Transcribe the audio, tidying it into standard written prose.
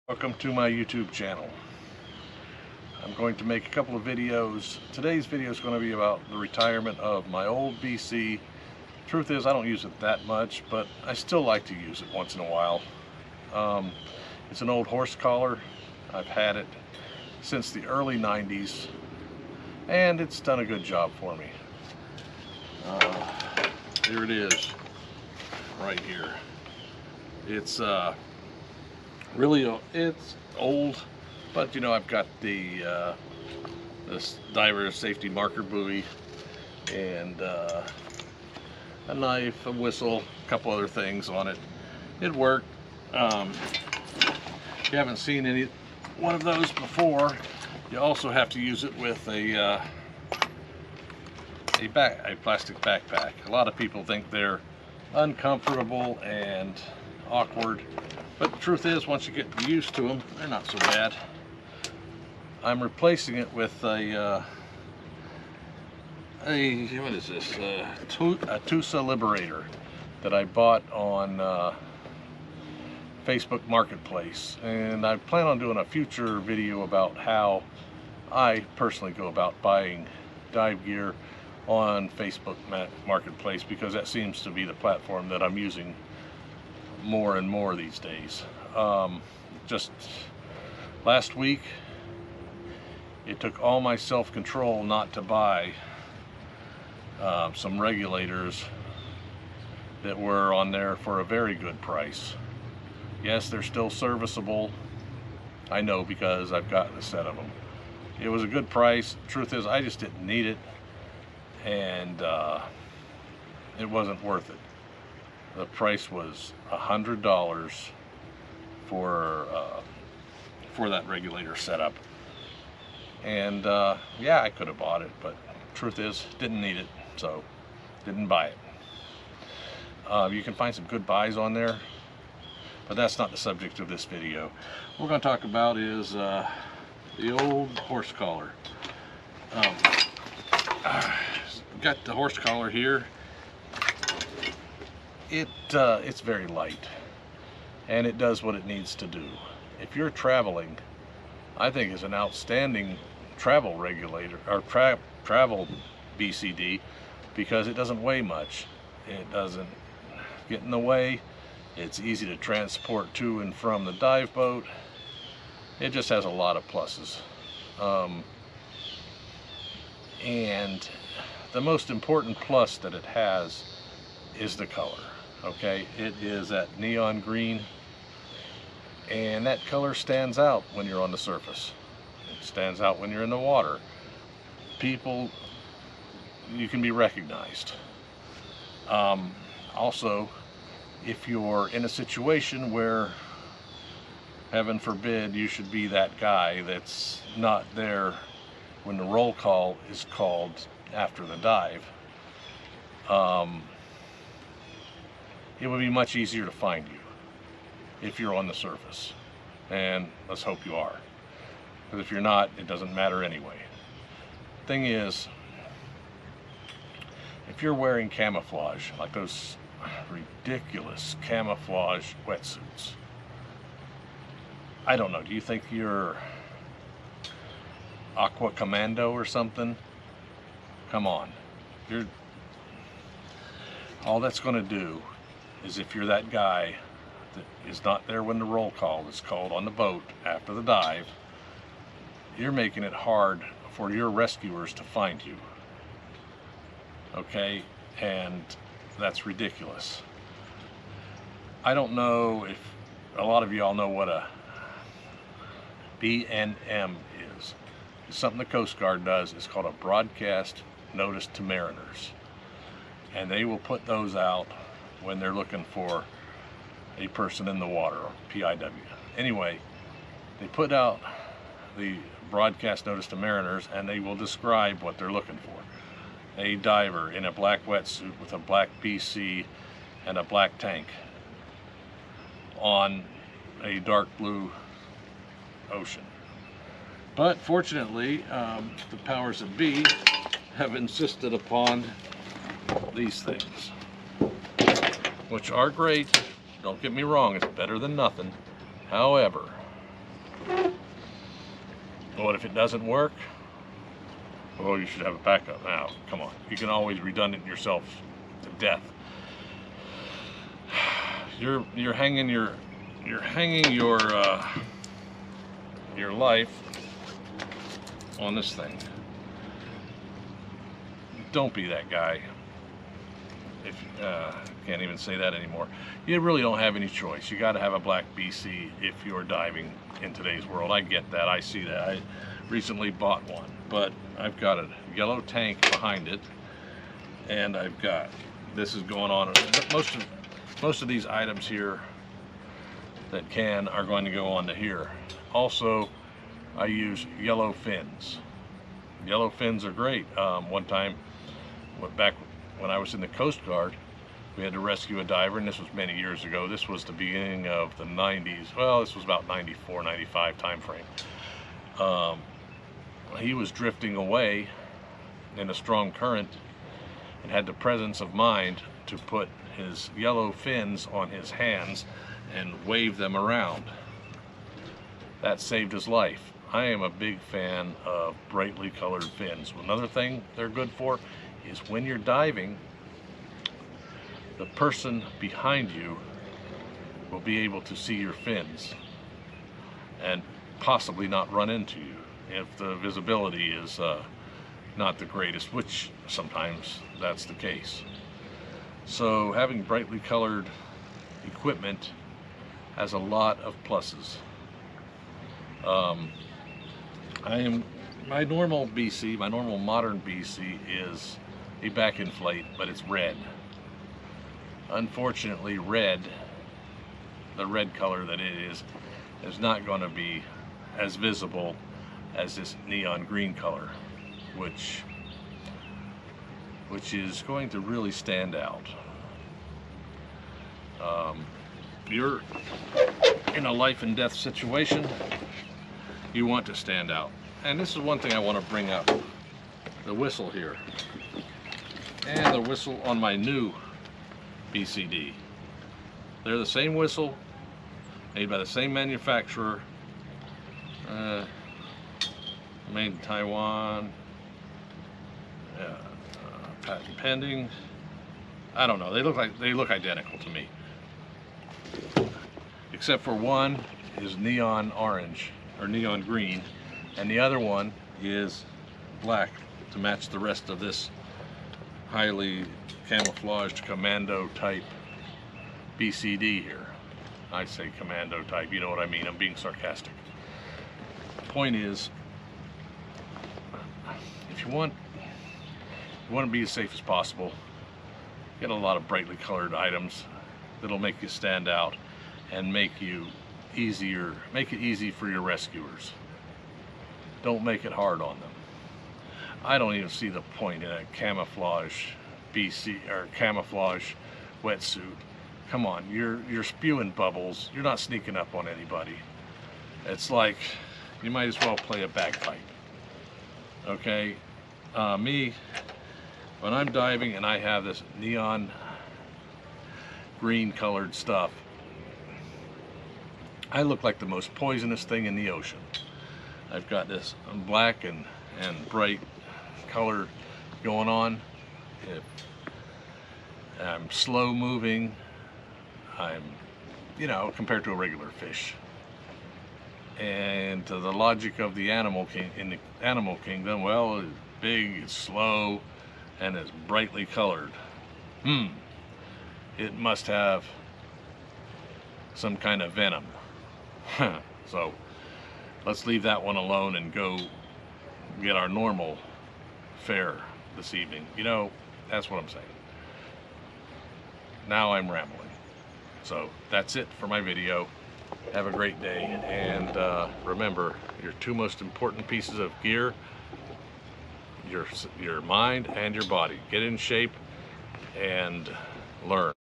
Welcome to my YouTube channel. I'm going to make a couple of videos. Today's video is going to be about the retirement of my old BC. Truth is, I don't use it that much, but I still like to use it once in a while. It's an old horse collar. I've had it since the early 90s, and it's done a good job for me. Here it is, right here. It's it's old, but you know, I've got the this diver safety marker buoy and a knife, a whistle, a couple other things on it. It worked. If you haven't seen any one of those before, you also have to use it with a plastic backpack. A lot of people think they're uncomfortable and awkward, but the truth is, once you get used to them, they're not so bad. I'm replacing it with a what is this? A Tusa Liberator that I bought on Facebook Marketplace, and I plan on doing a future video about how I personally go about buying dive gear on Facebook Marketplace, because that seems to be the platform that I'm using more and more these days. Just last week, it took all my self-control not to buy some regulators that were on there for a very good price. Yes, they're still serviceable. I know, because I've gotten a set of them. It was a good price. Truth is, I just didn't need it, and it wasn't worth it. The price was $100 for that regulator setup, and yeah, I could have bought it, but truth is, didn't need it, so didn't buy it. You can find some good buys on there, but that's not the subject of this video. What we're going to talk about is the old horse collar. Got the horse collar here. It's very light, and it does what it needs to do. If you're traveling, I think it's an outstanding travel regulator, or travel BCD, because it doesn't weigh much. It doesn't get in the way. It's easy to transport to and from the dive boat. It just has a lot of pluses. And the most important plus that it has is the color. Okay, it is that neon green, and that color stands out when you're on the surface. It stands out when you're in the water. People, you can be recognized. Also, if you're in a situation where, heaven forbid, you should be that guy that's not there when the roll call is called after the dive, it would be much easier to find you if you're on the surface, and let's hope you are, because if you're not, it doesn't matter anyway. Thing is, if you're wearing camouflage, like those ridiculous camouflage wetsuits, I don't know, do you think you're Aqua Commando or something? Come on. All that's going to do is, if you're that guy that is not there when the roll call is called on the boat after the dive, you're making it hard for your rescuers to find you. Okay? And that's ridiculous. I don't know if a lot of y'all know what a BNM is. It's something the Coast Guard does. It's called a broadcast notice to mariners, and they will put those out when they're looking for a person in the water, or PIW. Anyway, they put out the broadcast notice to mariners, and they will describe what they're looking for. A diver in a black wetsuit with a black BC and a black tank on a dark blue ocean. But fortunately, the powers that be have insisted upon these things, which are great. Don't get me wrong, it's better than nothing. However, What if it doesn't work? Well, you should have a backup. Now, come on. You can always redundant yourself to death. You're hanging your life on this thing. Don't be that guy. If can't even say that anymore. You really don't have any choice. You got to have a black BC if you're diving in today's world. I get that. I see that. I recently bought one, but I've got a yellow tank behind it, and I've got this is going on. Most of these items here that are going to go onto here. Also, I use yellow fins. Yellow fins are great. One time, back when I was in the Coast Guard, we had to rescue a diver, and this was many years ago. This was the beginning of the 90s. Well, this was about 94, 95 time frame. He was drifting away in a strong current and had the presence of mind to put his yellow fins on his hands and wave them around. That saved his life. I am a big fan of brightly colored fins. Another thing they're good for is when you're diving, the person behind you will be able to see your fins and possibly not run into you if the visibility is not the greatest, which sometimes that's the case. So having brightly colored equipment has a lot of pluses. My normal BC, my normal modern BC is a back inflate, but it's red. Unfortunately, the red color that it is not going to be as visible as this neon green color, which is going to really stand out. You're in a life and death situation, you want to stand out. And this is one thing I want to bring up. The whistle here. And the whistle on my new BCD. They're the same whistle, made by the same manufacturer, made in Taiwan, patent pending. I don't know, they look identical to me. Except for one is neon orange, or neon green, and the other one is black to match the rest of this highly camouflaged commando type BCD here. I say commando type, you know what I mean, I'm being sarcastic. The point is, if you want to be as safe as possible, get a lot of brightly colored items that'll make you stand out and make it easy for your rescuers. Don't make it hard on them. I don't even see the point in a camouflage BC or camouflage wetsuit. Come on, you're spewing bubbles. You're not sneaking up on anybody. It's like you might as well play a bagpipe. Okay, me, when I'm diving and I have this neon green colored stuff, I look like the most poisonous thing in the ocean. I've got this black and bright color going on. I'm slow moving. I'm, compared to a regular fish. And to the logic of the animal in the animal kingdom, well, it's big, it's slow, and it's brightly colored. It must have some kind of venom. So let's leave that one alone and go get our normal fare this evening. That's what I'm saying. Now I'm rambling. So that's it for my video. Have a great day, and remember, your two most important pieces of gear, your mind and your body. Get in shape and learn.